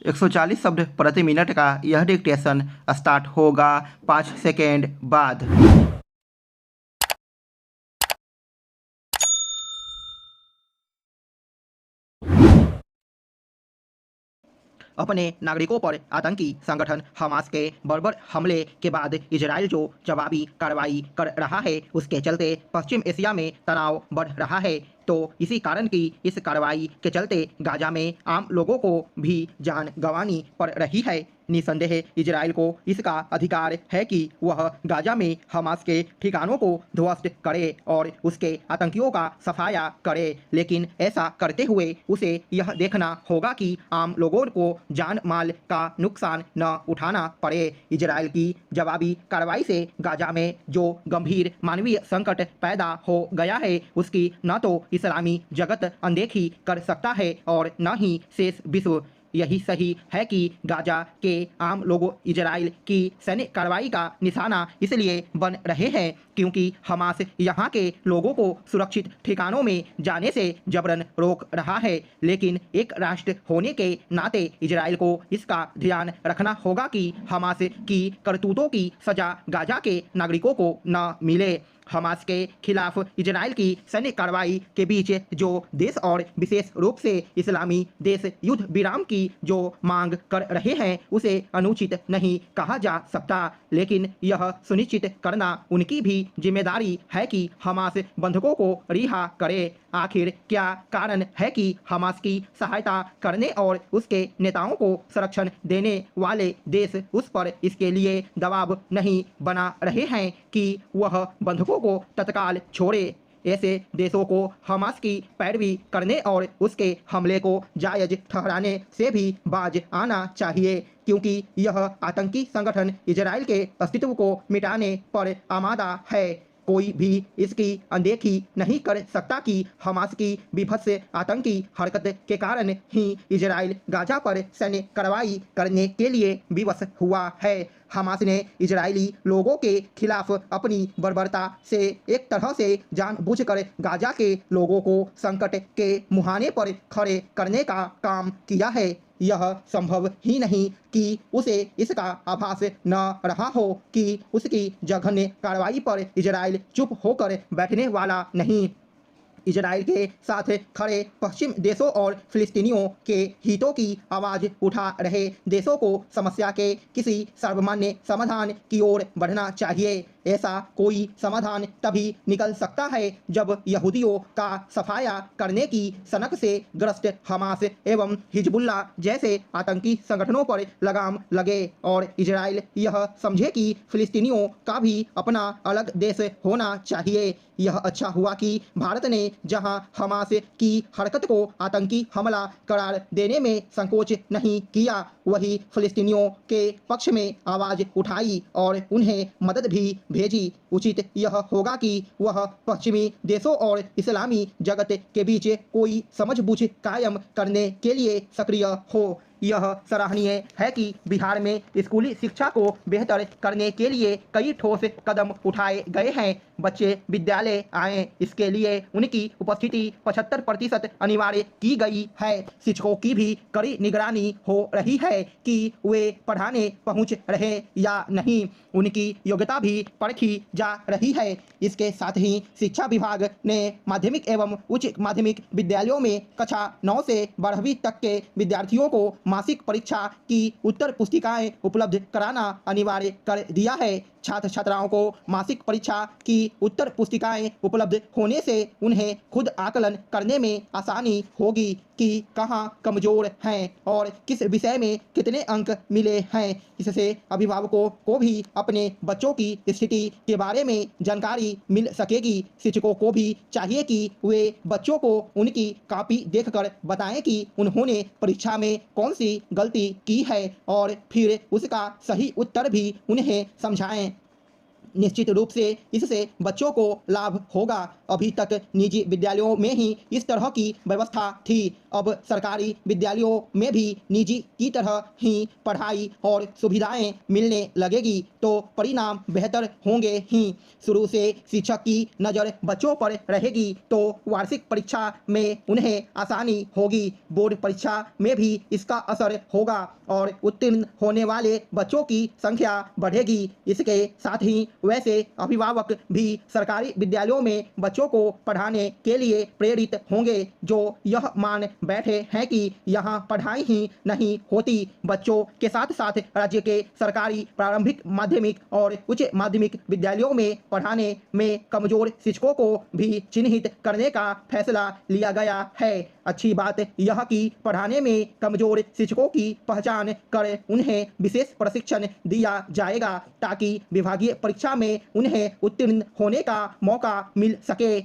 140 शब्द प्रति मिनट का यह डिक्टेशन स्टार्ट होगा 5 सेकेंड बाद। अपने नागरिकों पर आतंकी संगठन हमास के बर्बर हमले के बाद इजराइल जो जवाबी कार्रवाई कर रहा है, उसके चलते पश्चिम एशिया में तनाव बढ़ रहा है। तो इसी कारण की इस कार्रवाई के चलते गाजा में आम लोगों को भी जान गंवानी पड़ रही है। निसंदेह इजराइल को इसका अधिकार है कि वह गाजा में हमास के ठिकानों को ध्वस्त करे और उसके आतंकियों का सफाया करे, लेकिन ऐसा करते हुए उसे यह देखना होगा कि आम लोगों को जान माल का नुकसान न उठाना पड़े। इजराइल की जवाबी कार्रवाई से गाजा में जो गंभीर मानवीय संकट पैदा हो गया है, उसकी न तो इस्लामी जगत अनदेखी कर सकता है और न ही शेष विश्व। यही सही है कि गाजा के आम लोग इजराइल की सैन्य कार्रवाई का निशाना इसलिए बन रहे हैं क्योंकि हमास यहाँ के लोगों को सुरक्षित ठिकानों में जाने से जबरन रोक रहा है। लेकिन एक राष्ट्र होने के नाते इजराइल को इसका ध्यान रखना होगा कि हमास की करतूतों की सजा गाजा के नागरिकों को न मिले। हमास के खिलाफ इजराइल की सैन्य कार्रवाई के बीच जो देश और विशेष रूप से इस्लामी देश युद्ध विराम की जो मांग कर रहे हैं, उसे अनुचित नहीं कहा जा सकता, लेकिन यह सुनिश्चित करना उनकी भी जिम्मेदारी है कि हमास बंधकों को रिहा करे। आखिर क्या कारण है कि हमास की सहायता करने और उसके नेताओं को संरक्षण देने वाले देश उस पर इसके लिए दबाव नहीं बना रहे हैं कि वह बंधकों को तत्काल छोड़े? ऐसे देशों को हमास की पैरवी करने और उसके हमले को जायज ठहराने से भी बाज आना चाहिए, क्योंकि यह आतंकी संगठन इजराइल के अस्तित्व को मिटाने पर आमादा है। कोई भी इसकी अनदेखी नहीं कर सकता कि हमास की विभत्स आतंकी हरकत के कारण ही इजराइल गाजा पर सैन्य कार्रवाई करने के लिए विवश हुआ है। हमास ने इजरायली लोगों के खिलाफ अपनी बर्बरता से एक तरह से जानबूझकर गाजा के लोगों को संकट के मुहाने पर खड़े करने का काम किया है। यह संभव ही नहीं कि उसे इसका आभास न रहा हो कि उसकी जघन्य कार्रवाई पर इजराइल चुप होकर बैठने वाला नहीं। इजराइल के साथ खड़े पश्चिम देशों और फिलिस्तीनियों के हितों की आवाज़ उठा रहे देशों को समस्या के किसी सर्वमान्य समाधान की ओर बढ़ना चाहिए। ऐसा कोई समाधान तभी निकल सकता है जब यहूदियों का सफाया करने की सनक से ग्रस्त हमास एवं हिजबुल्ला जैसे आतंकी संगठनों पर लगाम लगे और इजराइल यह समझे कि फिलिस्तीनियों का भी अपना अलग देश होना चाहिए। यह अच्छा हुआ कि भारत ने जहां हमास की हरकत को आतंकी हमला करार देने में संकोच नहीं किया, वही फिलिस्तीनियों के पक्ष में आवाज़ उठाई और उन्हें मदद भी भेजी। उचित यह होगा कि वह पश्चिमी देशों और इस्लामी जगत के बीच कोई समझबूझ कायम करने के लिए सक्रिय हो। यह सराहनीय है कि बिहार में स्कूली शिक्षा को बेहतर करने के लिए कई ठोस कदम उठाए गए हैं। बच्चे विद्यालय आएँ, इसके लिए उनकी उपस्थिति 75% अनिवार्य की गई है। शिक्षकों की भी कड़ी निगरानी हो रही है कि वे पढ़ाने पहुंच रहे या नहीं, उनकी योग्यता भी परखी जा रही है। इसके साथ ही शिक्षा विभाग ने माध्यमिक एवं उच्च माध्यमिक विद्यालयों में कक्षा 9 से 12वीं तक के विद्यार्थियों को मासिक परीक्षा की उत्तर पुस्तिकाएं उपलब्ध कराना अनिवार्य कर दिया है। छात्र छात्राओं को मासिक परीक्षा की उत्तर पुस्तिकाएं उपलब्ध होने से उन्हें खुद आकलन करने में आसानी होगी कि कहाँ कमज़ोर हैं और किस विषय में कितने अंक मिले हैं। इससे अभिभावकों को भी अपने बच्चों की स्थिति के बारे में जानकारी मिल सकेगी। शिक्षकों को भी चाहिए कि वे बच्चों को उनकी कॉपी देखकर बताएं कि उन्होंने परीक्षा में कौन सी गलती की है और फिर उसका सही उत्तर भी उन्हें समझाएं। निश्चित रूप से इससे बच्चों को लाभ होगा अभी तक निजी विद्यालयों में ही इस तरह की व्यवस्था थी। अब सरकारी विद्यालयों में भी निजी की तरह ही पढ़ाई और सुविधाएं मिलने लगेगी तो परिणाम बेहतर होंगे ही। शुरू से शिक्षक की नज़र बच्चों पर रहेगी तो वार्षिक परीक्षा में उन्हें आसानी होगी। बोर्ड परीक्षा में भी इसका असर होगा और उत्तीर्ण होने वाले बच्चों की संख्या बढ़ेगी। इसके साथ ही वैसे अभिभावक भी सरकारी विद्यालयों में बच्चों को पढ़ाने के लिए प्रेरित होंगे जो यह मान बैठे हैं कि यहाँ पढ़ाई ही नहीं होती। बच्चों के साथ साथ राज्य के सरकारी प्रारंभिक माध्यमिक और उच्च माध्यमिक विद्यालयों में पढ़ाने में कमजोर शिक्षकों को भी चिन्हित करने का फैसला लिया गया है। अच्छी बात यह कि पढ़ाने में कमजोर शिक्षकों की पहचान कर उन्हें विशेष प्रशिक्षण दिया जाएगा ताकि विभागीय परीक्षा में उन्हें उत्तीर्ण होने का मौका मिल सके।